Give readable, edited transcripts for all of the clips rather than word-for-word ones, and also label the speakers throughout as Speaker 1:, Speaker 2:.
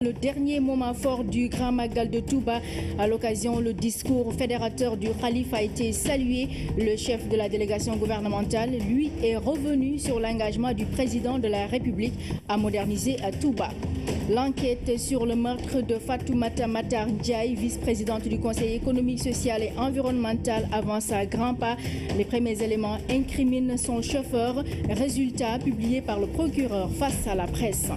Speaker 1: Le dernier moment fort du Grand Magal de Touba. À l'occasion, le discours fédérateur du Khalife a été salué. Le chef de la délégation gouvernementale, lui, est revenu sur l'engagement du président de la République à moderniser à Touba. L'enquête sur le meurtre de Fatoumata Matar Ndiaye, vice-présidente du Conseil économique, social et environnemental, avance à grands pas. Les premiers éléments incriminent son chauffeur. Résultat publié par le procureur face à la presse.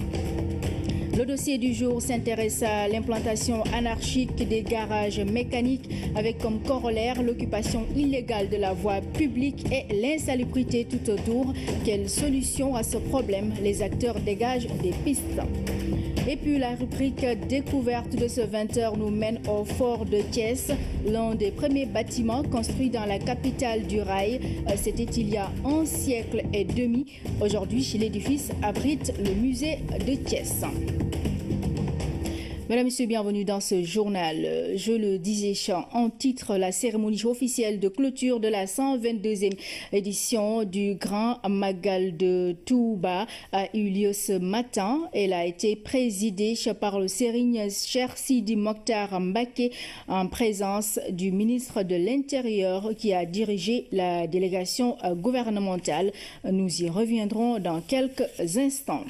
Speaker 1: Le dossier du jour s'intéresse à l'implantation anarchique des garages mécaniques avec comme corollaire l'occupation illégale de la voie publique et l'insalubrité tout autour. Quelle solution à ce problème? Les acteurs dégagent des pistes. Et puis la rubrique découverte de ce 20h nous mène au fort de Thiès, l'un des premiers bâtiments construits dans la capitale du rail. C'était il y a un siècle et demi. Aujourd'hui, l'édifice abrite le musée de Thiès. Mesdames et messieurs, bienvenue dans ce journal. Je le disais en titre, la cérémonie officielle de clôture de la 122e édition du Grand Magal de Touba a eu lieu ce matin. Elle a été présidée par le Serigne Cheikh Sidi Mokhtar Mbacké en présence du ministre de l'Intérieur qui a dirigé la délégation gouvernementale. Nous y reviendrons dans quelques instants.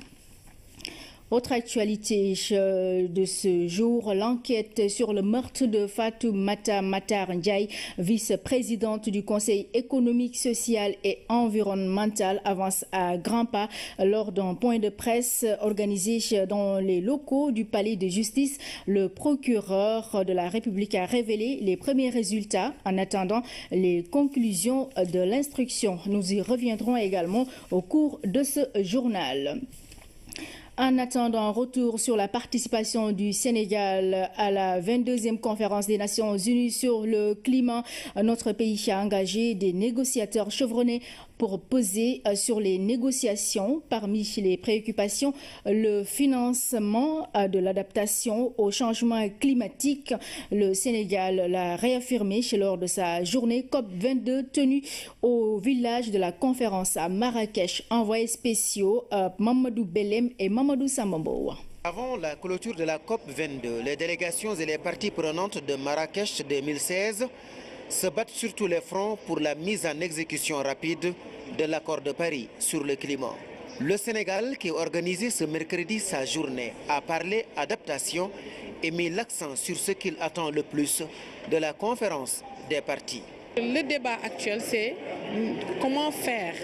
Speaker 1: Autre actualité de ce jour, l'enquête sur le meurtre de Fatoumata Matar Ndiaye, vice-présidente du Conseil économique, social et environnemental, avance à grands pas lors d'un point de presse organisé dans les locaux du palais de justice. Le procureur de la République a révélé les premiers résultats en attendant les conclusions de l'instruction. Nous y reviendrons également au cours de ce journal. En attendant, retour sur la participation du Sénégal à la 22e conférence des Nations Unies sur le climat. Notre pays a engagé des négociateurs chevronnés pour peser sur les négociations. Parmi les préoccupations, le financement de l'adaptation au changement climatique. Le Sénégal l'a réaffirmé lors de sa journée COP22 tenue au village de la conférence à Marrakech. Envoyés spéciaux Mamadou Belem et Mamadou Sambambo.
Speaker 2: Avant la clôture de la COP22, les délégations et les parties prenantes de Marrakech 2016 se battent sur tous les fronts pour la mise en exécution rapide de l'accord de Paris sur le climat. Le Sénégal, qui a organisé ce mercredi sa journée, a parlé adaptation et mis l'accent sur ce qu'il attend le plus de la conférence des parties.
Speaker 3: Le débat actuel, c'est comment faire,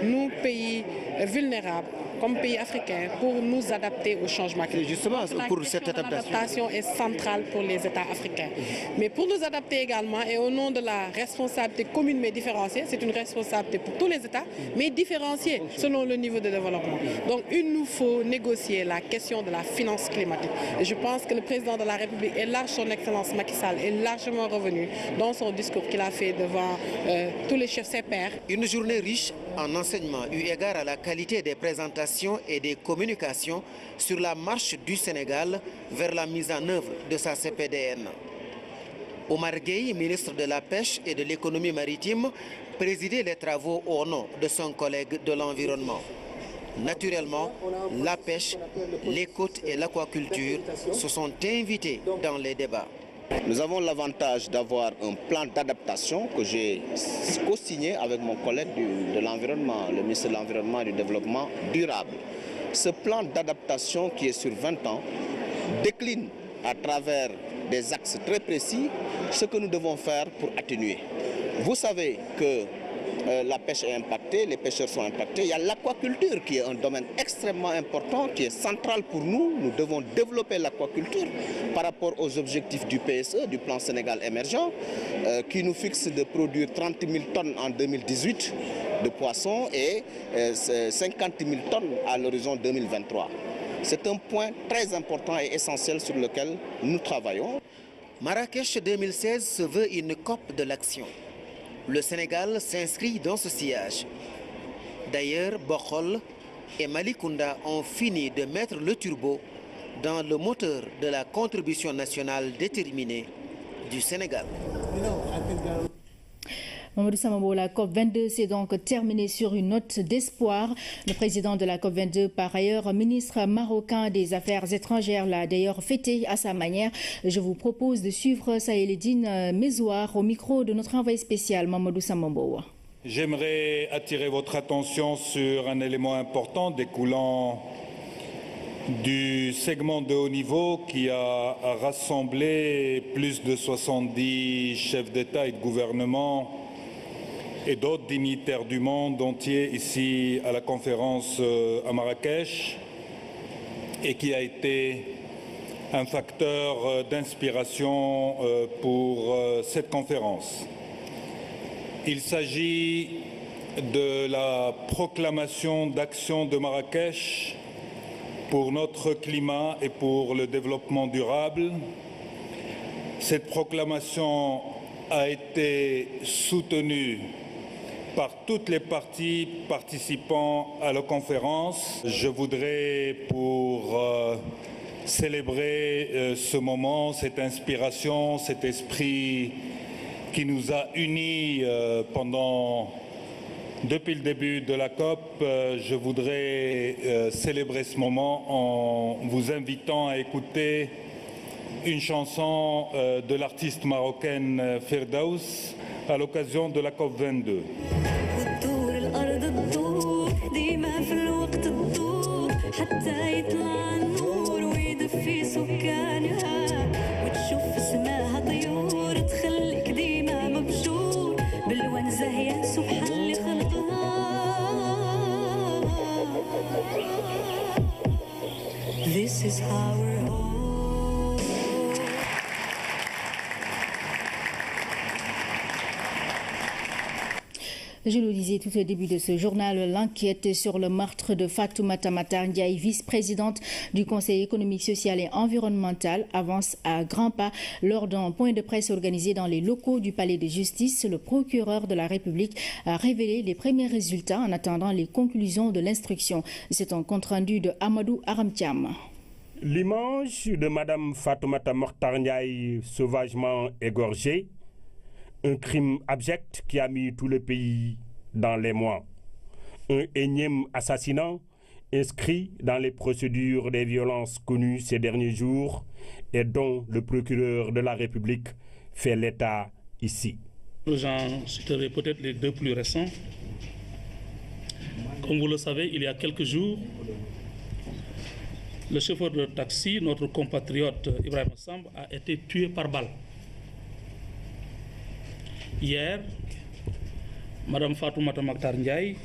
Speaker 3: nous, pays vulnérables, comme pays africains, pour nous adapter au changement climatique.
Speaker 2: Justement, pour cette
Speaker 3: adaptation est centrale pour les États africains. Mais pour nous adapter également, et au nom de la responsabilité commune mais différenciée, c'est une responsabilité pour tous les États, mais différenciée selon le niveau de développement. Donc il nous faut négocier la question de la finance climatique. Et je pense que le président de la République et son Excellence Macky Sall est largement revenu dans son discours qu'il a fait devant tous les chefs ses pairs.
Speaker 2: Une journée riche en enseignements eu égard à la qualité des présentations et des communications sur la marche du Sénégal vers la mise en œuvre de sa CPDN. Omar Gueye, ministre de la Pêche et de l'économie maritime, présidait les travaux au nom de son collègue de l'environnement. Naturellement, la pêche, les côtes et l'aquaculture se sont invités dans les débats.
Speaker 4: Nous avons l'avantage d'avoir un plan d'adaptation que j'ai co-signé avec mon collègue de l'environnement, le ministre de l'Environnement et du Développement durable. Ce plan d'adaptation qui est sur 20 ans décline à travers des axes très précis ce que nous devons faire pour atténuer. Vous savez que la pêche est impactée, les pêcheurs sont impactés. Il y a l'aquaculture qui est un domaine extrêmement important, qui est central pour nous. Nous devons développer l'aquaculture par rapport aux objectifs du PSE, du plan Sénégal émergent, qui nous fixe de produire 30 000 tonnes en 2018 de poissons et 50 000 tonnes à l'horizon 2023. C'est un point très important et essentiel sur lequel nous travaillons.
Speaker 2: Marrakech 2016 se veut une COP de l'action. Le Sénégal s'inscrit dans ce sillage. D'ailleurs, Bokhol et Malikounda ont fini de mettre le turbo dans le moteur de la contribution nationale déterminée du Sénégal.
Speaker 1: Mamadou Samambo, la COP22 s'est donc terminée sur une note d'espoir. Le président de la COP22, par ailleurs ministre marocain des Affaires étrangères, l'a d'ailleurs fêté à sa manière. Je vous propose de suivre Saïledine Mezouar au micro de notre envoyé spécial Mamadou Samambo.
Speaker 5: J'aimerais attirer votre attention sur un élément important découlant du segment de haut niveau qui a rassemblé plus de 70 chefs d'État et de gouvernement et d'autres dignitaires du monde entier ici à la conférence à Marrakech et qui a été un facteur d'inspiration pour cette conférence. Il s'agit de la proclamation d'action de Marrakech pour notre climat et pour le développement durable. Cette proclamation a été soutenue par toutes les parties participant à la conférence. Je voudrais, pour célébrer ce moment, cette inspiration, cet esprit qui nous a unis depuis le début de la COP, je voudrais célébrer ce moment en vous invitant à écouter une chanson de l'artiste marocaine Firdaus à l'occasion de la COP 22.
Speaker 1: This is how we're home. Je le disais tout au début de ce journal, l'enquête sur le meurtre de Fatoumata Matar Ndiaye, vice-présidente du Conseil économique, social et environnemental, avance à grands pas. Lors d'un point de presse organisé dans les locaux du palais de justice, le procureur de la République a révélé les premiers résultats en attendant les conclusions de l'instruction. C'est un compte-rendu de Amadou Aramtiam.
Speaker 6: L'image de Madame Fatoumata Matar Ndiaye sauvagement égorgée, un crime abject qui a mis tout le pays dans l'émoi. Un énième assassinat inscrit dans les procédures des violences connues ces derniers jours et dont le procureur de la République fait l'état ici.
Speaker 7: J'en citerai peut-être les deux plus récents. Comme vous le savez, il y a quelques jours, le chauffeur de taxi, notre compatriote Ibrahim Samb, a été tué par balle. Hier, Mme Fatoumata Matar Ndiaye,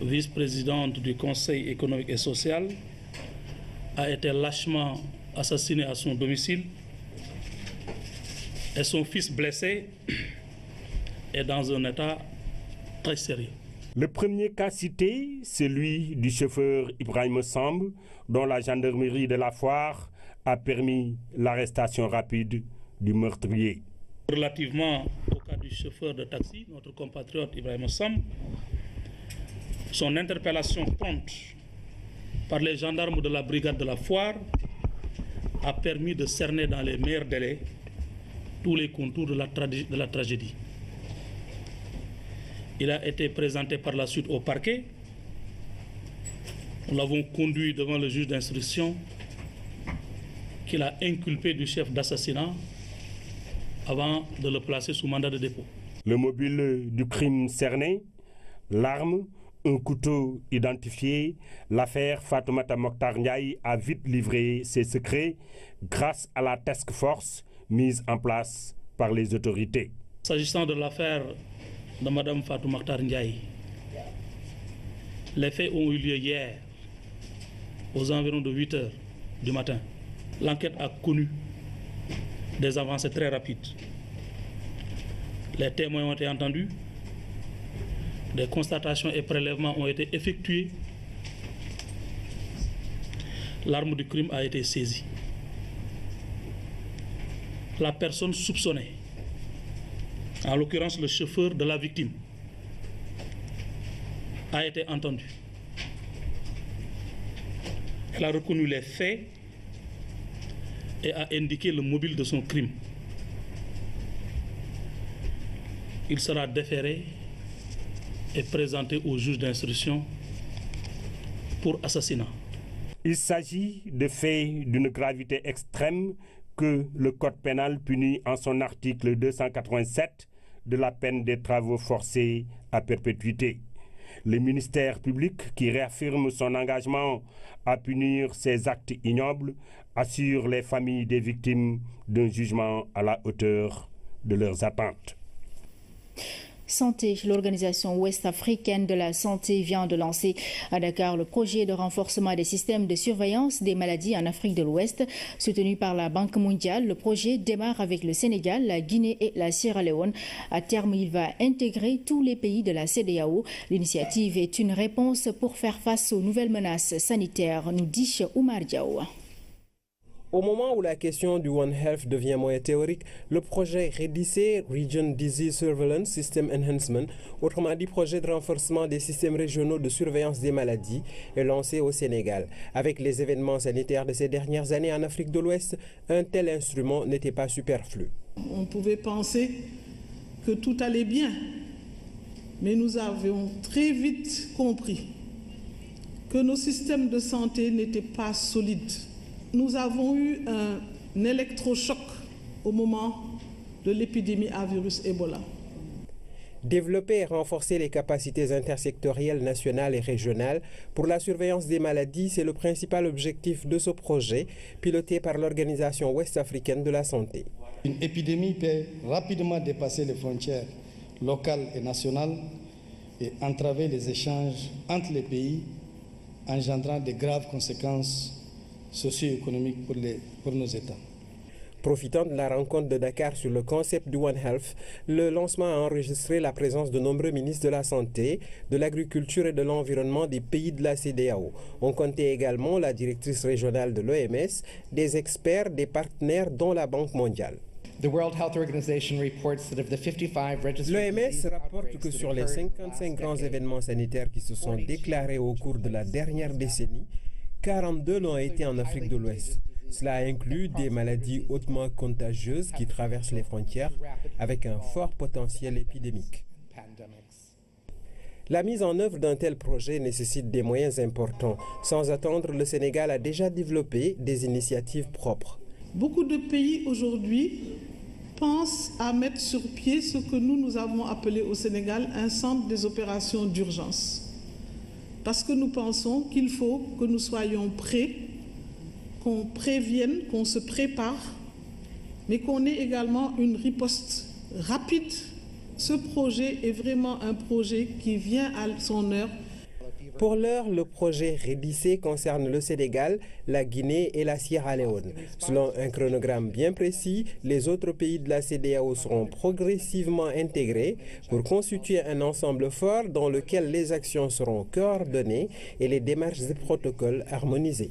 Speaker 7: vice-présidente du Conseil économique et social, a été lâchement assassinée à son domicile et son fils blessé est dans un état très sérieux.
Speaker 6: Le premier cas cité, celui du chauffeur Ibrahim Samb, dont la gendarmerie de la Foire a permis l'arrestation rapide du meurtrier.
Speaker 7: Relativement au cas du chauffeur de taxi, notre compatriote Ibrahim Samb, son interpellation prompte par les gendarmes de la brigade de la Foire a permis de cerner dans les meilleurs délais tous les contours de la tragédie. Il a été présenté par la suite au parquet. Nous l'avons conduit devant le juge d'instruction qui l'a inculpé du chef d'assassinat avant de le placer sous mandat de dépôt.
Speaker 6: Le mobile du crime cerné, l'arme, un couteau identifié, l'affaire Fatoumata Matar Ndiaye a vite livré ses secrets grâce à la task force mise en place par les autorités.
Speaker 7: S'agissant de l'affaire de Mme Fatoumata Matar Ndiaye, les faits ont eu lieu hier aux environs de 8 h du matin. L'enquête a connu des avancées très rapides. Les témoins ont été entendus, des constatations et prélèvements ont été effectués. L'arme du crime a été saisie. La personne soupçonnée, en l'occurrence le chauffeur de la victime, a été entendue. Elle a reconnu les faits et a indiqué le mobile de son crime. il sera déféré et présenté au juge d'instruction pour assassinat.
Speaker 6: Il s'agit de faits d'une gravité extrême que le Code pénal punit en son article 287 de la peine des travaux forcés à perpétuité. Le ministère public, qui réaffirme son engagement à punir ces actes ignobles, assure les familles des victimes d'un jugement à la hauteur de leurs attentes.
Speaker 1: Santé, l'Organisation ouest-africaine de la santé vient de lancer à Dakar le projet de renforcement des systèmes de surveillance des maladies en Afrique de l'Ouest. Soutenu par la Banque mondiale, le projet démarre avec le Sénégal, la Guinée et la Sierra Leone. À terme, il va intégrer tous les pays de la CEDEAO. L'initiative est une réponse pour faire face aux nouvelles menaces sanitaires, nous dit Oumar Diaw.
Speaker 8: Au moment où la question du One Health devient moins théorique, le projet REDISE, Region Disease Surveillance System Enhancement, autrement dit projet de renforcement des systèmes régionaux de surveillance des maladies, est lancé au Sénégal. Avec les événements sanitaires de ces dernières années en Afrique de l'Ouest, un tel instrument n'était pas superflu.
Speaker 9: On pouvait penser que tout allait bien, mais nous avions très vite compris que nos systèmes de santé n'étaient pas solides. Nous avons eu un électrochoc au moment de l'épidémie à virus Ebola.
Speaker 8: Développer et renforcer les capacités intersectorielles nationales et régionales pour la surveillance des maladies, c'est le principal objectif de ce projet, piloté par l'Organisation ouest-africaine de la santé.
Speaker 10: Une épidémie peut rapidement dépasser les frontières locales et nationales et entraver les échanges entre les pays, engendrant de graves conséquences socio-économiques pour nos États.
Speaker 8: Profitant de la rencontre de Dakar sur le concept du One Health, le lancement a enregistré la présence de nombreux ministres de la Santé, de l'Agriculture et de l'Environnement des pays de la CEDEAO. On comptait également la directrice régionale de l'OMS, des experts, des partenaires dont la Banque mondiale. L'OMS rapporte que sur les 55 grands événements sanitaires qui se sont déclarés au cours de la dernière décennie, 42 l'ont été en Afrique de l'Ouest. Cela inclut des maladies hautement contagieuses qui traversent les frontières avec un fort potentiel épidémique. La mise en œuvre d'un tel projet nécessite des moyens importants. Sans attendre, le Sénégal a déjà développé des initiatives propres.
Speaker 9: Beaucoup de pays aujourd'hui pensent à mettre sur pied ce que nous avons appelé au Sénégal un centre des opérations d'urgence. Parce que nous pensons qu'il faut que nous soyons prêts, qu'on prévienne, qu'on se prépare, mais qu'on ait également une riposte rapide. Ce projet est vraiment un projet qui vient à son heure.
Speaker 8: Pour l'heure, le projet REDISE concerne le Sénégal, la Guinée et la Sierra Leone. Selon un chronogramme bien précis, les autres pays de la CEDEAO seront progressivement intégrés pour constituer un ensemble fort dans lequel les actions seront coordonnées et les démarches et protocoles harmonisés.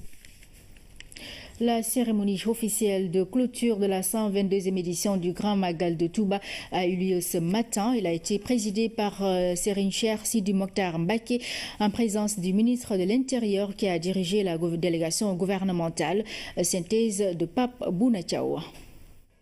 Speaker 1: La cérémonie officielle de clôture de la 122e édition du Grand Magal de Touba a eu lieu ce matin. Elle a été présidée par Serigne Cheikh Sidi Mokhtar Mbacké en présence du ministre de l'Intérieur qui a dirigé la délégation gouvernementale. Synthèse de Pape Bouna Thiaw.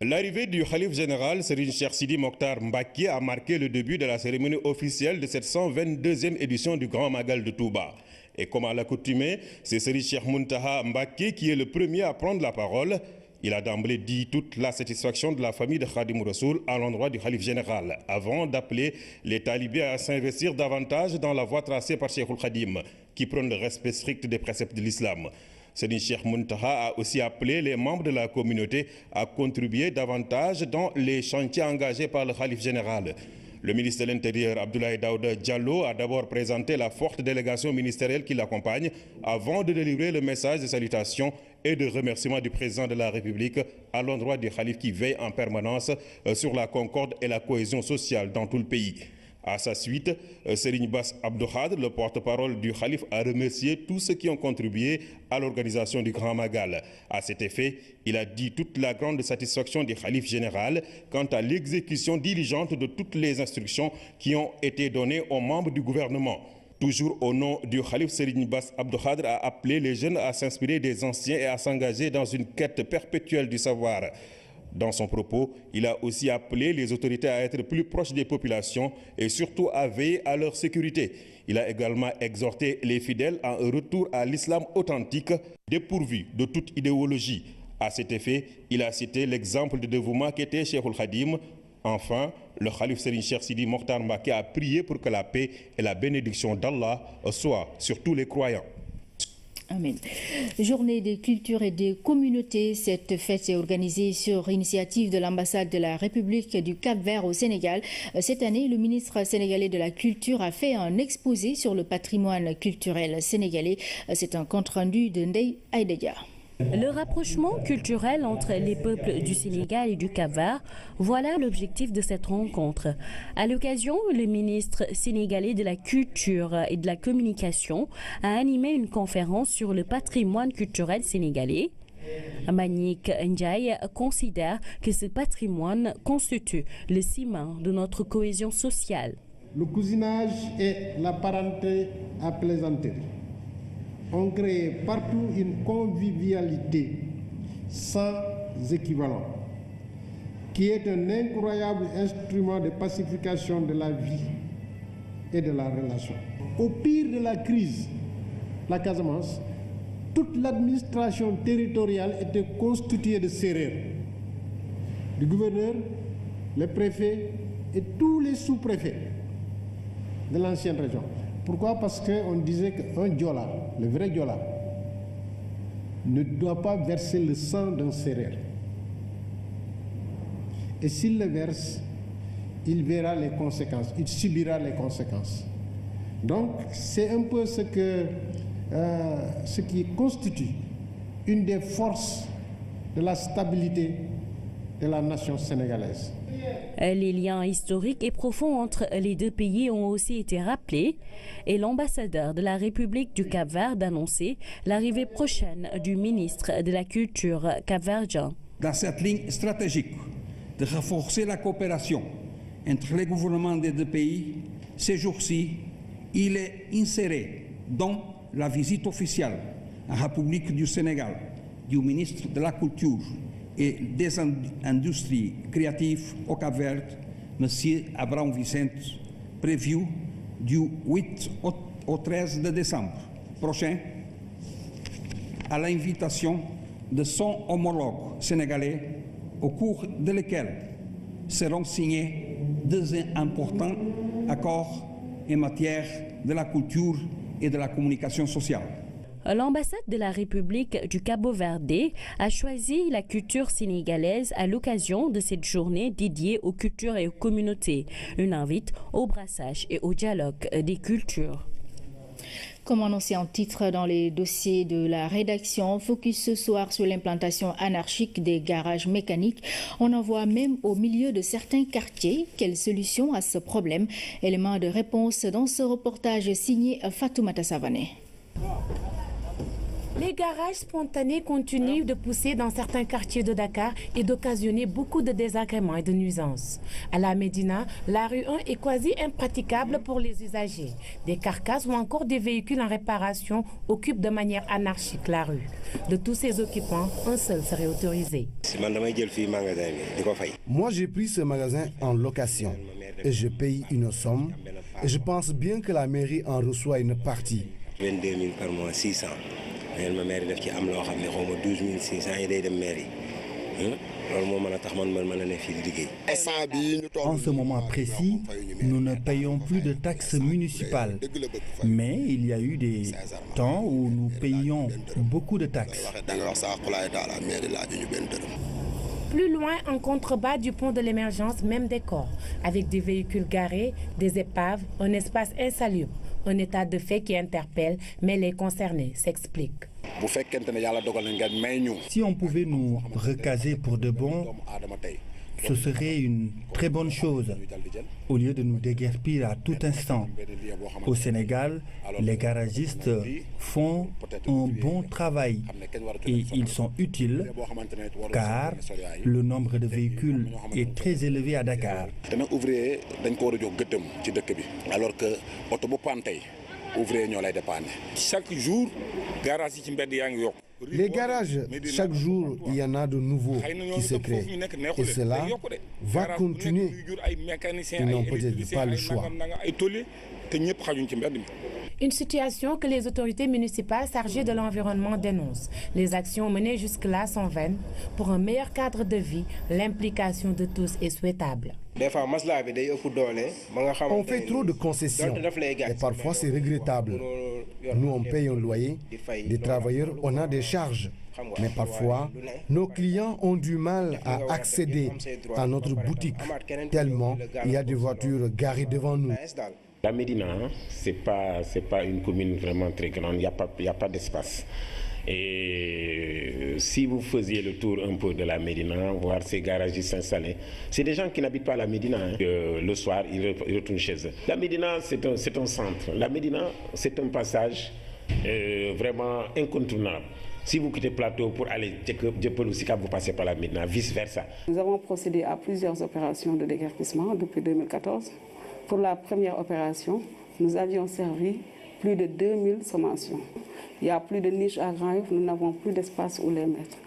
Speaker 11: L'arrivée du Khalife général Serigne Cheikh Sidi Mokhtar Mbacké a marqué le début de la cérémonie officielle de cette 122e édition du Grand Magal de Touba. Et comme à l'accoutumée, c'est Serigne Cheikh Mountakha Mbacké qui est le premier à prendre la parole. Il a d'emblée dit toute la satisfaction de la famille de Khadim Rassoul à l'endroit du Khalife général, avant d'appeler les talibés à s'investir davantage dans la voie tracée par Cheikhoul Khadim, qui prône le respect strict des préceptes de l'islam. Serigne Cheikh Mountakha a aussi appelé les membres de la communauté à contribuer davantage dans les chantiers engagés par le Khalife général. Le ministre de l'Intérieur, Abdoulaye Daouda Diallo, a d'abord présenté la forte délégation ministérielle qui l'accompagne avant de délivrer le message de salutation et de remerciement du président de la République à l'endroit du Khalife qui veille en permanence sur la concorde et la cohésion sociale dans tout le pays. À sa suite, Serigne Bass Abdou Khadre, le porte-parole du Khalife, a remercié tous ceux qui ont contribué à l'organisation du Grand Magal. À cet effet, il a dit toute la grande satisfaction du Khalife général quant à l'exécution diligente de toutes les instructions qui ont été données aux membres du gouvernement. Toujours au nom du Khalife, Serigne Bass Abdou Khadre a appelé les jeunes à s'inspirer des anciens et à s'engager dans une quête perpétuelle du savoir. Dans son propos, il a aussi appelé les autorités à être plus proches des populations et surtout à veiller à leur sécurité. Il a également exhorté les fidèles à un retour à l'islam authentique, dépourvu de toute idéologie. À cet effet, il a cité l'exemple de dévouement qu'était Cheikhoul Khadim. Enfin, le Khalif Serigne Cheikh Sidi Mokhtar Mbacké a prié pour que la paix et la bénédiction d'Allah soient sur tous les croyants.
Speaker 1: Amen. Journée des cultures et des communautés. Cette fête est organisée sur initiative de l'ambassade de la République du Cap-Vert au Sénégal. Cette année, le ministre sénégalais de la Culture a fait un exposé sur le patrimoine culturel sénégalais. C'est un compte-rendu de Ndeye Aïdedia.
Speaker 12: Le rapprochement culturel entre les peuples du Sénégal et du Cap-Vert, voilà l'objectif de cette rencontre. À l'occasion, le ministre sénégalais de la Culture et de la Communication a animé une conférence sur le patrimoine culturel sénégalais. Mbagnick Ndiaye considère que ce patrimoine constitue le ciment de notre cohésion sociale.
Speaker 13: Le cousinage et la parenté à plaisanterie ont créé partout une convivialité sans équivalent, qui est un incroyable instrument de pacification de la vie et de la relation. Au pire de la crise, la Casamance, toute l'administration territoriale était constituée de Sérères, du gouverneur, les préfets et tous les sous-préfets de l'ancienne région. Pourquoi? Parce qu'on disait qu'un Diola, le vrai Diola, ne doit pas verser le sang d'un Sérère. Et s'il le verse, il verra les conséquences, il subira les conséquences. Donc c'est un peu ce qui constitue une des forces de la stabilité de la nation sénégalaise.
Speaker 12: Les liens historiques et profonds entre les deux pays ont aussi été rappelés et l'ambassadeur de la République du Cap-Vert d'annoncer l'arrivée prochaine du ministre de la Culture capverdien.
Speaker 14: Dans cette ligne stratégique de renforcer la coopération entre les gouvernements des deux pays, ces jours-ci, il est inséré dans la visite officielle en République du Sénégal du ministre de la Culture et des industries créatives au Cap-Vert, M. Abraham Vicente, prévu du 8 au 13 de décembre prochain, à l'invitation de son homologue sénégalais, au cours de lesquels seront signés deux importants accords en matière de la culture et de la communication sociale.
Speaker 12: L'ambassade de la République du Cabo-Verde a choisi la culture sénégalaise à l'occasion de cette journée dédiée aux cultures et aux communautés. Une invite au brassage et au dialogue des cultures.
Speaker 1: Comme annoncé en titre dans les dossiers de la rédaction, focus ce soir sur l'implantation anarchique des garages mécaniques. On en voit même au milieu de certains quartiers. Quelle solution à ce problème? Élément de réponse dans ce reportage signé Fatoumata Savané.
Speaker 15: Les garages spontanés continuent de pousser dans certains quartiers de Dakar et d'occasionner beaucoup de désagréments et de nuisances. À la Médina, la rue 1 est quasi impraticable pour les usagers. Des carcasses ou encore des véhicules en réparation occupent de manière anarchique la rue. De tous ces occupants, un seul serait autorisé.
Speaker 16: Moi, j'ai pris ce magasin en location et je paye une somme. Et je pense bien que la mairie en reçoit une partie.
Speaker 17: 22 000 par mois, 600. Ma mairie daf ci am loo xam ne xaw ma 12 600 yi day dem mairie loolu moo mën a tax man mën a ne fii di liggéey.
Speaker 18: En ce moment précis, nous ne payons plus de taxes municipales, mais il y a eu des temps où nous payions beaucoup de taxes.
Speaker 15: Plus loin, en contrebas du pont de l'Émergence, même décor, avec des véhicules garés, des épaves, un espace insalubre. Un état de fait qui interpelle, mais les concernés s'expliquent.
Speaker 18: Si on pouvait nous recaser pour de bon, ce serait une très bonne chose, au lieu de nous déguerpir à tout instant. Au Sénégal, les garagistes font un bon travail et ils sont utiles car le nombre de véhicules est très élevé à Dakar.
Speaker 19: Alors que ouvrier ñoo lay dépanner chaque jour garage yi ci mbedd yaa ngi yokk
Speaker 13: Les garages, chaque jour, il y en a de nouveaux qui se créent. Et cela va continuer. Ils n'ont peut-être pas le choix.
Speaker 15: Une situation que les autorités municipales chargées de l'environnement dénoncent. Les actions menées jusque-là sont vaines. Pour un meilleur cadre de vie, l'implication de tous est souhaitable.
Speaker 16: On fait trop de concessions et parfois c'est regrettable. Nous, on paye un loyer, des travailleurs, on a des charges. Mais parfois, nos clients ont du mal à accéder à notre boutique tellement il y a des voitures garées devant nous.
Speaker 19: La Médina, c'est pas une commune vraiment très grande, il n'y a pas d'espace. Et si vous faisiez le tour un peu de la Médina, voir ces garagistes s'installer, c'est des gens qui n'habitent pas à la Médina. Le soir, ils retournent chez eux. La Médina, c'est un centre. La Médina, c'est un passage vraiment incontournable. Si vous quittez Plateau pour aller Dieuppeul ou Sicap, vous passez par la Médina, vice-versa.
Speaker 20: Nous avons procédé à plusieurs opérations de déguerpissement depuis 2014. Pour la première opération, nous avions servi plus de 2000 sommations. Il y a plus de niches à graves, nous n'avons plus d'espace où les mettre.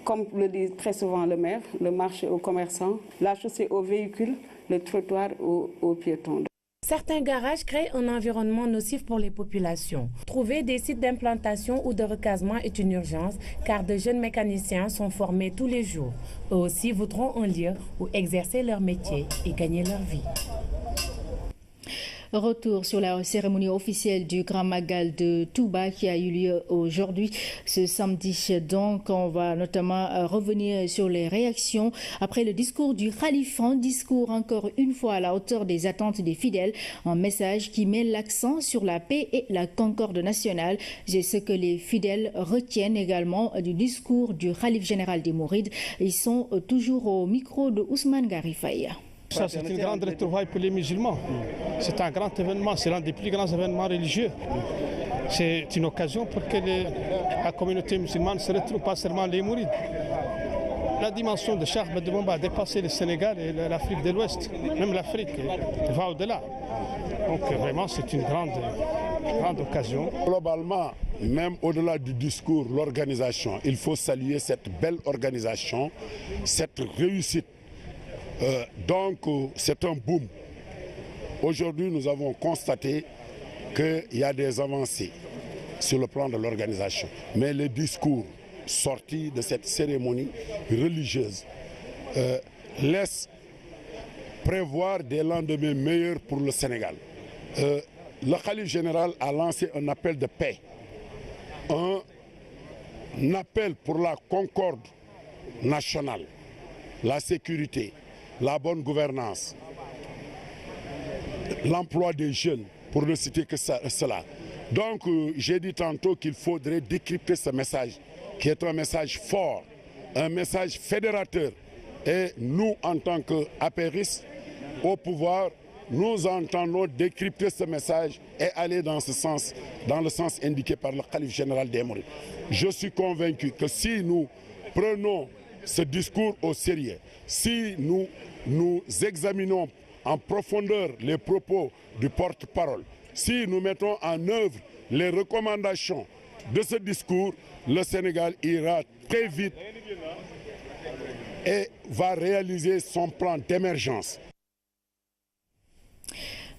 Speaker 20: Comme le dit très souvent le maire, le marché aux commerçants, la chaussée aux véhicules, le trottoir aux piétons.
Speaker 15: Certains garages créent un environnement nocif pour les populations. Trouver des sites d'implantation ou de recasement est une urgence car de jeunes mécaniciens sont formés tous les jours. Eux aussi voudront un lieu où exercer leur métier et gagner leur vie.
Speaker 1: Retour sur la cérémonie officielle du Grand Magal de Touba qui a eu lieu aujourd'hui, ce samedi. Donc, on va notamment revenir sur les réactions après le discours du Khalife. Un discours encore une fois à la hauteur des attentes des fidèles. Un message qui met l'accent sur la paix et la concorde nationale. C'est ce que les fidèles retiennent également du discours du Khalife général des Mourides. Ils sont toujours au micro de Ousmane Garifaye.
Speaker 21: Ça, c'est une grande retrouvaille pour les musulmans. C'est un grand événement, c'est l'un des plus grands événements religieux. C'est une occasion pour que la communauté musulmane se retrouve, pas seulement les mourides. La dimension de Cheikh Ahmed Bamba a dépassé le Sénégal et l'Afrique de l'Ouest, même l'Afrique, va au-delà. Donc vraiment, c'est une grande occasion.
Speaker 22: Globalement, même au-delà du discours, l'organisation, il faut saluer cette belle organisation, cette réussite. Donc c'est un boom. Aujourd'hui, nous avons constaté qu'il y a des avancées sur le plan de l'organisation. Mais les discours sortis de cette cérémonie religieuse laissent prévoir des lendemains meilleurs pour le Sénégal. Le Khalife général a lancé un appel de paix, un appel pour la concorde nationale, la sécurité, la bonne gouvernance, l'emploi des jeunes, pour ne citer que cela. Donc, j'ai dit tantôt qu'il faudrait décrypter ce message, qui est un message fort, un message fédérateur. Et nous, en tant qu'apéristes au pouvoir, nous entendons décrypter ce message et aller dans ce sens, dans le sens indiqué par le Khalife général des Mourides. Je suis convaincu que si nous prenons ce discours au sérieux, si nous examinons en profondeur les propos du porte-parole, si nous mettons en œuvre les recommandations de ce discours, le Sénégal ira très vite et va réaliser son plan d'émergence.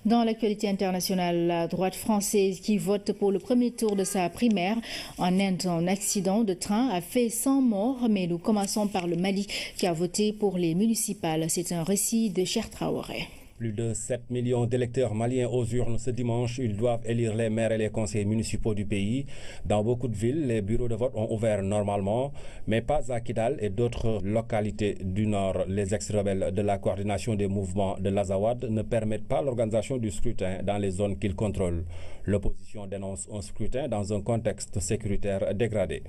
Speaker 1: Dans l'actualité internationale, la droite française qui vote pour le premier tour de sa primaire en Inde, un accident de train a fait 100 morts, mais nous commençons par le Mali qui a voté pour les municipales. C'est un récit de Cher Traoré.
Speaker 23: Plus de 7 millions d'électeurs maliens aux urnes ce dimanche. Ils doivent élire les maires et les conseillers municipaux du pays. Dans beaucoup de villes, les bureaux de vote ont ouvert normalement, mais pas à Kidal et d'autres localités du Nord. Les ex-rebelles de la coordination des mouvements de l'Azawad ne permettent pas l'organisation du scrutin dans les zones qu'ils contrôlent. L'opposition dénonce un scrutin dans un contexte sécuritaire dégradé.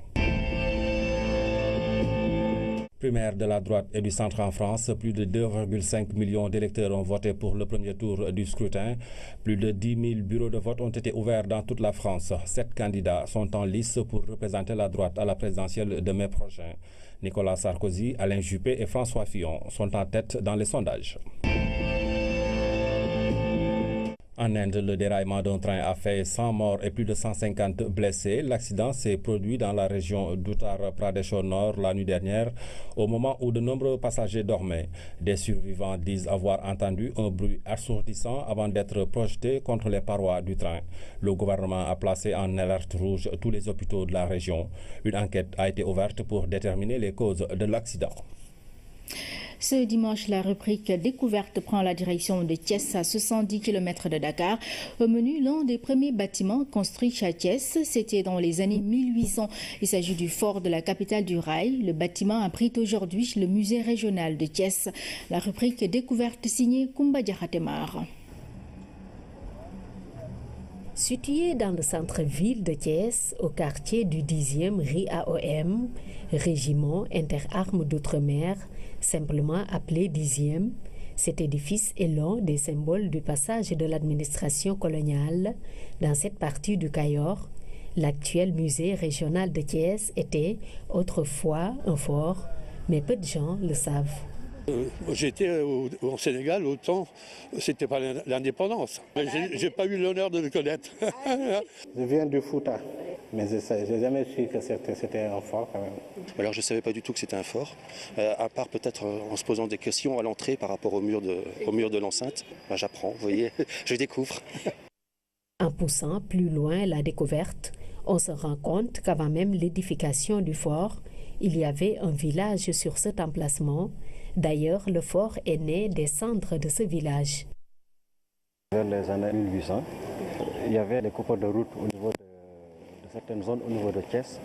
Speaker 23: Primaire de la droite et du centre en France, plus de 2,5 millions d'électeurs ont voté pour le premier tour du scrutin. Plus de 10 000 bureaux de vote ont été ouverts dans toute la France. 7 candidats sont en lice pour représenter la droite à la présidentielle de mai prochain. Nicolas Sarkozy, Alain Juppé et François Fillon sont en tête dans les sondages. En Inde, le déraillement d'un train a fait 100 morts et plus de 150 blessés. L'accident s'est produit dans la région d'Uttar Pradesh au nord la nuit dernière, au moment où de nombreux passagers dormaient. Des survivants disent avoir entendu un bruit assourdissant avant d'être projetés contre les parois du train. Le gouvernement a placé en alerte rouge tous les hôpitaux de la région. Une enquête a été ouverte pour déterminer les causes de l'accident.
Speaker 1: Ce dimanche, la rubrique Découverte prend la direction de Thiès à 70 km de Dakar. Au menu, l'un des premiers bâtiments construits à Thiès, c'était dans les années 1800. Il s'agit du fort de la capitale du rail. Le bâtiment abrite aujourd'hui le musée régional de Thiès. La rubrique Découverte signée Koumba Diakhatemar.
Speaker 2: Situé dans le centre-ville de Thiès, au quartier du 10e RIAOM, Régiment Interarmes d'Outre-mer, simplement appelé 10e, cet édifice est l'un des symboles du passage de l'administration coloniale dans cette partie du Cayor. L'actuel musée régional de Thiès était autrefois un fort, mais peu de gens le savent.
Speaker 3: J'étais au Sénégal, au temps, c'était pas l'indépendance. J'ai pas eu l'honneur de le connaître.
Speaker 4: Je viens du Fouta, mais je n'ai jamais su que c'était un fort quand même.
Speaker 24: Alors je ne savais pas du tout que c'était un fort, à part peut-être en se posant des questions à l'entrée par rapport au mur de l'enceinte. Ben, j'apprends, vous voyez, je découvre.
Speaker 2: En poussant plus loin la découverte, on se rend compte qu'avant même l'édification du fort, il y avait un village sur cet emplacement. D'ailleurs, le fort est né des cendres de ce village.
Speaker 4: Vers les années 1800, il y avait des coupures de route au niveau de certaines zones au niveau de Thiès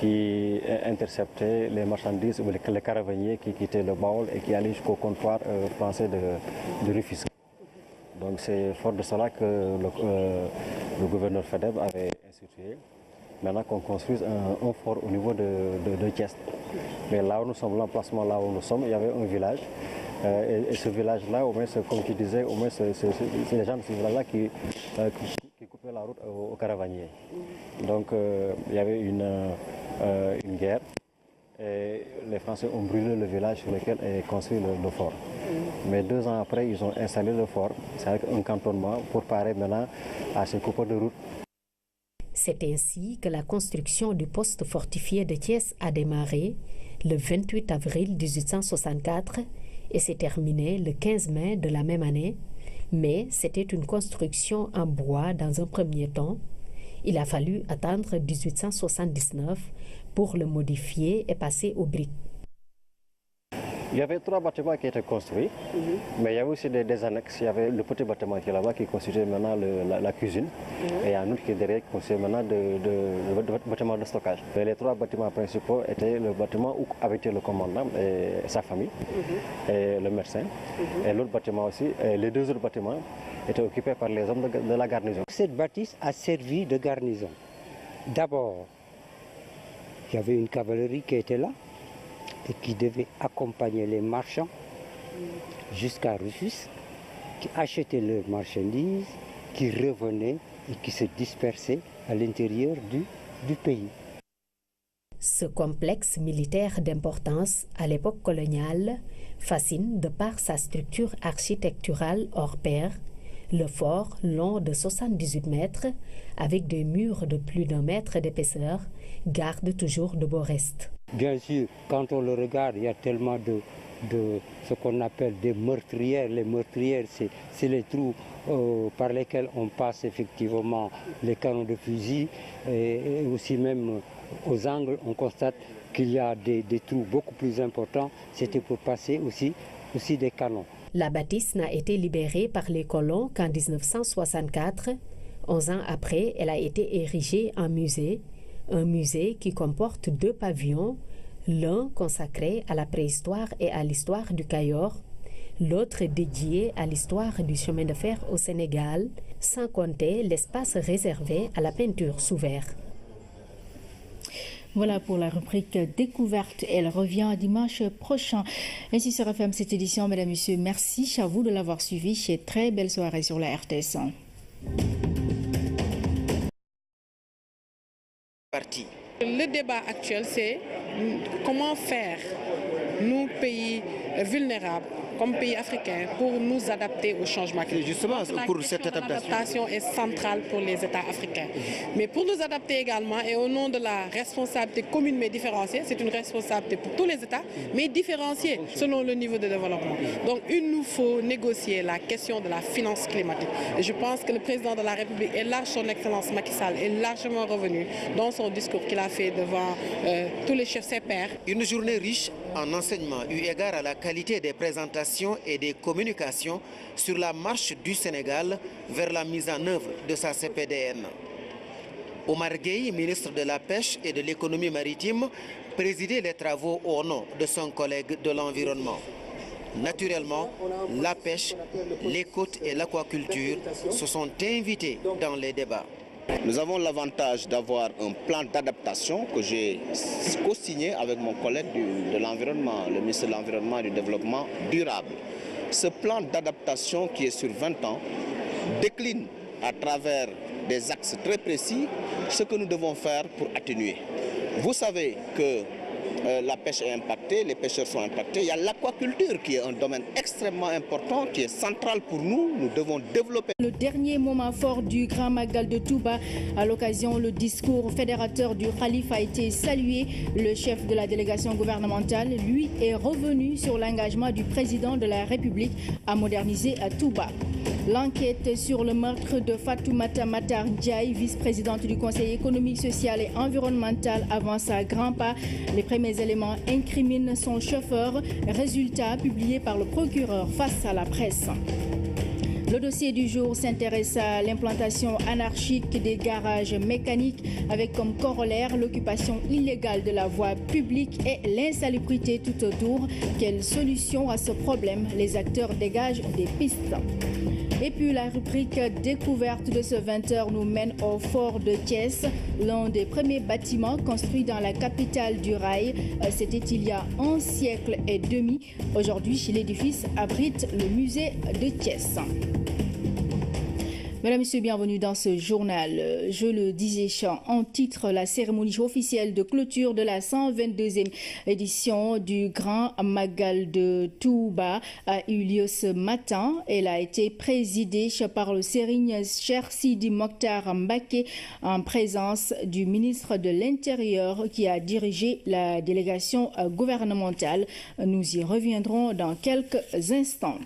Speaker 4: qui interceptaient les marchandises ou les caravaniers qui quittaient le Baol et qui allaient jusqu'au comptoir français de Rufisque. Donc c'est fort de cela que le gouverneur Fedeb avait institué. Maintenant qu'on construise un fort au niveau de Thiès. Mais là où nous sommes, l'emplacement là où nous sommes, il y avait un village. Et ce village-là, au moins, comme tu disais, au moins c'est les gens de ce village-là qui coupaient la route aux caravaniers. Donc il y avait une guerre. Et les Français ont brûlé le village sur lequel est construit le fort. Mais 2 ans après, ils ont installé le fort. C'est avec un cantonnement pour parer maintenant à ces coupures de route.
Speaker 2: C'est ainsi que la construction du poste fortifié de Thiès a démarré le 28 avril 1864 et s'est terminée le 15 mai de la même année. Mais c'était une construction en bois dans un premier temps. Il a fallu attendre 1879 pour le modifier et passer aux briques.
Speaker 4: Il y avait 3 bâtiments qui étaient construits, mais il y avait aussi des annexes. Il y avait le petit bâtiment qui est là-bas qui constituait maintenant la cuisine, et il y a un autre qui est derrière qui constituait maintenant le bâtiment de stockage. Mais les 3 bâtiments principaux étaient le bâtiment où habitait le commandant et sa famille, et le médecin, et l'autre bâtiment aussi. Et les 2 autres bâtiments étaient occupés par les hommes de la garnison.
Speaker 25: Cette bâtisse a servi de garnison. D'abord, il y avait une cavalerie qui était là, et qui devait accompagner les marchands jusqu'à Rufisque, qui achetaient leurs marchandises, qui revenaient et qui se dispersaient à l'intérieur du pays.
Speaker 2: Ce complexe militaire d'importance à l'époque coloniale fascine de par sa structure architecturale hors pair. Le fort, long de 78 mètres, avec des murs de plus d'1 mètre d'épaisseur, garde toujours de beaux restes.
Speaker 25: Bien sûr, quand on le regarde, il y a tellement de ce qu'on appelle des meurtrières. Les meurtrières, c'est les trous par lesquels on passe effectivement les canons de fusil. Et aussi même aux angles, on constate qu'il y a des trous beaucoup plus importants. C'était pour passer aussi des canons.
Speaker 2: La bâtisse n'a été libérée par les colons qu'en 1964. 11 ans après, elle a été érigée en musée. Un musée qui comporte 2 pavillons, l'un consacré à la préhistoire et à l'histoire du Cayor, l'autre dédié à l'histoire du chemin de fer au Sénégal, sans compter l'espace réservé à la peinture sous verre.
Speaker 1: Voilà pour la rubrique Découverte. Elle revient dimanche prochain. Ainsi se referme cette édition. Mesdames, Messieurs, merci à vous de l'avoir suivi. Et très belle soirée sur la RTS.
Speaker 26: Le débat actuel, c'est comment faire, nous, pays vulnérables, comme pays africains pour nous adapter au changement climatique.
Speaker 5: Justement, pour cette
Speaker 26: adaptation est centrale pour les États africains. Mais pour nous adapter également, et au nom de la responsabilité commune mais différenciée, c'est une responsabilité pour tous les États, mais différenciée selon le niveau de développement. Donc il nous faut négocier la question de la finance climatique. Et je pense que le président de la République et son Excellence Macky Sall est largement revenu dans son discours qu'il a fait devant tous les chefs ses pairs.
Speaker 5: Une journée riche en enseignements eu égard à la qualité des présentations et des communications sur la marche du Sénégal vers la mise en œuvre de sa CPDN. Omar Gueye, ministre de la Pêche et de l'économie maritime, présidait les travaux au nom de son collègue de l'environnement. Naturellement, la pêche, les côtes et l'aquaculture se sont invités dans les débats.
Speaker 6: Nous avons l'avantage d'avoir un plan d'adaptation que j'ai co-signé avec mon collègue de l'environnement, le ministre de l'Environnement et du Développement durable. Ce plan d'adaptation qui est sur 20 ans décline à travers des axes très précis ce que nous devons faire pour atténuer. Vous savez que la pêche est impactée, les pêcheurs sont impactés. Il y a l'aquaculture qui est un domaine extrêmement important, qui est central pour nous. Nous devons développer.
Speaker 1: Le dernier moment fort du Grand Magal de Touba, à l'occasion, le discours fédérateur du Khalif a été salué. Le chef de la délégation gouvernementale, lui, est revenu sur l'engagement du président de la République à moderniser à Touba. L'enquête sur le meurtre de Fatoumata Matar Ndiaye, vice-présidente du Conseil économique, social et environnemental, avance à grands pas. Les premiers éléments incriminent son chauffeur. Résultat publié par le procureur face à la presse. Le dossier du jour s'intéresse à l'implantation anarchique des garages mécaniques avec comme corollaire l'occupation illégale de la voie publique et l'insalubrité tout autour. Quelle solution à ce problème? Les acteurs dégagent des pistes. Et puis la rubrique découverte de ce 20h nous mène au fort de Thiès, l'un des premiers bâtiments construits dans la capitale du rail. C'était il y a 1 siècle et demi. Aujourd'hui, l'édifice abrite le musée de Thiès. Mesdames et messieurs, bienvenue dans ce journal. Je le disais en titre, la cérémonie officielle de clôture de la 122e édition du Grand Magal de Touba a eu lieu ce matin. Elle a été présidée par le Serigne Cheikh Sidi Mokhtar Mbacké en présence du ministre de l'Intérieur qui a dirigé la délégation gouvernementale. Nous y reviendrons dans quelques instants.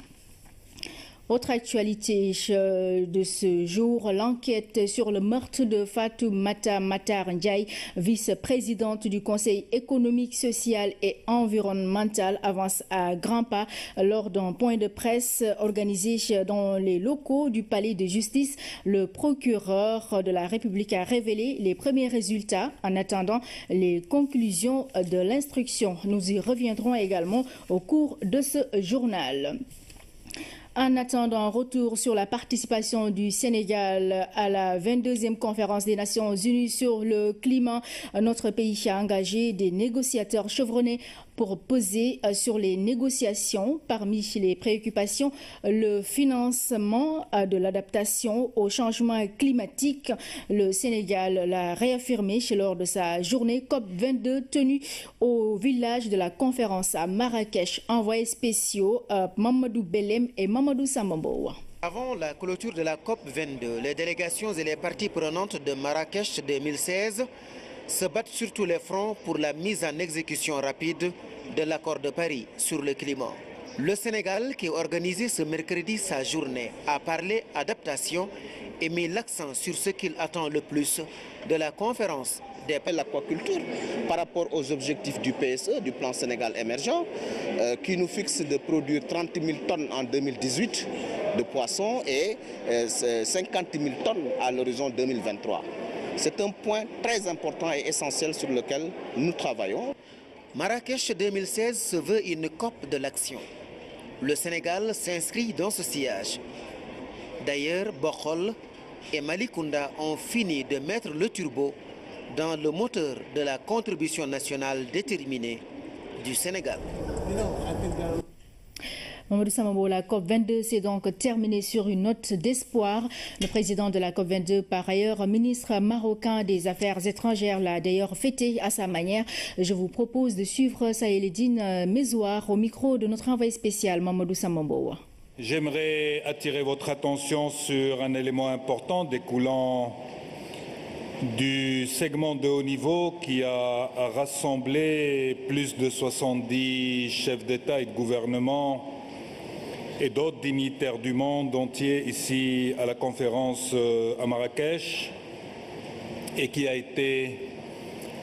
Speaker 1: Autre actualité de ce jour, l'enquête sur le meurtre de Fatoumata Matar Ndiaye, vice-présidente du Conseil économique, social et environnemental, avance à grands pas lors d'un point de presse organisé dans les locaux du palais de justice. Le procureur de la République a révélé les premiers résultats en attendant les conclusions de l'instruction. Nous y reviendrons également au cours de ce journal. En attendant un retour sur la participation du Sénégal à la 22e conférence des Nations Unies sur le climat, notre pays a engagé des négociateurs chevronnés pour peser sur les négociations. Parmi les préoccupations, le financement de l'adaptation au changement climatique. Le Sénégal l'a réaffirmé lors de sa journée COP22 tenue au village de la conférence à Marrakech. Envoyés spéciaux Mamadou Belem et Mamadou Samambo.
Speaker 5: Avant la clôture de la COP22, les délégations et les parties prenantes de Marrakech 2016 se battent sur tous les fronts pour la mise en exécution rapide de l'accord de Paris sur le climat. Le Sénégal, qui a organisé ce mercredi sa journée, a parlé adaptation et mis l'accent sur ce qu'il attend le plus de la conférence de l'aquaculture par rapport aux objectifs du PSE, du plan Sénégal émergent, qui nous fixe de produire 30 000 tonnes en 2018 de poissons et 50 000 tonnes à l'horizon 2023. C'est un point très important et essentiel sur lequel nous travaillons. Marrakech 2016 se veut une COP de l'action. Le Sénégal s'inscrit dans ce sillage. D'ailleurs, Bokhol et Malikounda ont fini de mettre le turbo dans le moteur de la contribution nationale déterminée du Sénégal.
Speaker 1: Mamadou Samambo, la COP22 s'est donc terminée sur une note d'espoir. Le président de la COP22, par ailleurs ministre marocain des Affaires étrangères, l'a d'ailleurs fêté à sa manière. Je vous propose de suivre Saïledine Mezouar au micro de notre envoyé spécial Mamadou Samambo.
Speaker 7: J'aimerais attirer votre attention sur un élément important découlant du segment de haut niveau qui a rassemblé plus de 70 chefs d'État et de gouvernement et d'autres dignitaires du monde entier ici à la conférence à Marrakech et qui a été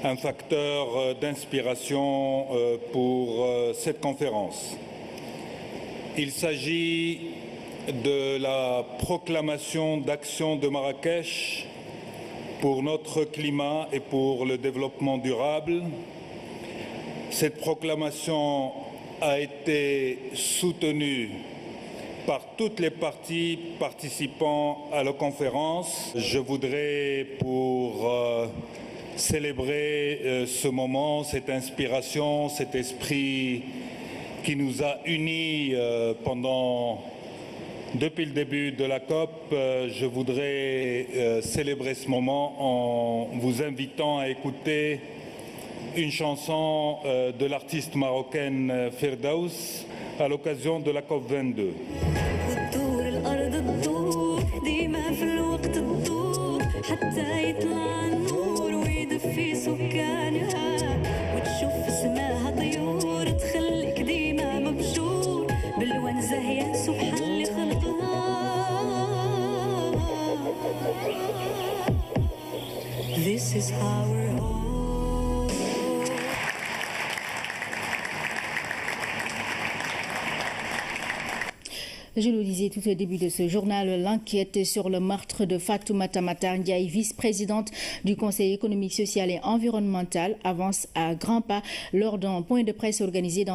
Speaker 7: un facteur d'inspiration pour cette conférence. Il s'agit de la proclamation d'action de Marrakech pour notre climat et pour le développement durable. Cette proclamation a été soutenue par toutes les parties participant à la conférence. Je voudrais, pour célébrer ce moment, cette inspiration, cet esprit qui nous a unis depuis le début de la COP, je voudrais célébrer ce moment en vous invitant à écouter une chanson de l'artiste marocaine Firdaus à l'occasion de la COP 22.
Speaker 1: This is how we're all. Je le disais tout au début de ce journal, l'enquête sur le meurtre de Fatoumata Matar Ndiaye, vice-présidente du Conseil économique, social et environnemental, avance à grands pas lors d'un point de presse organisé dans les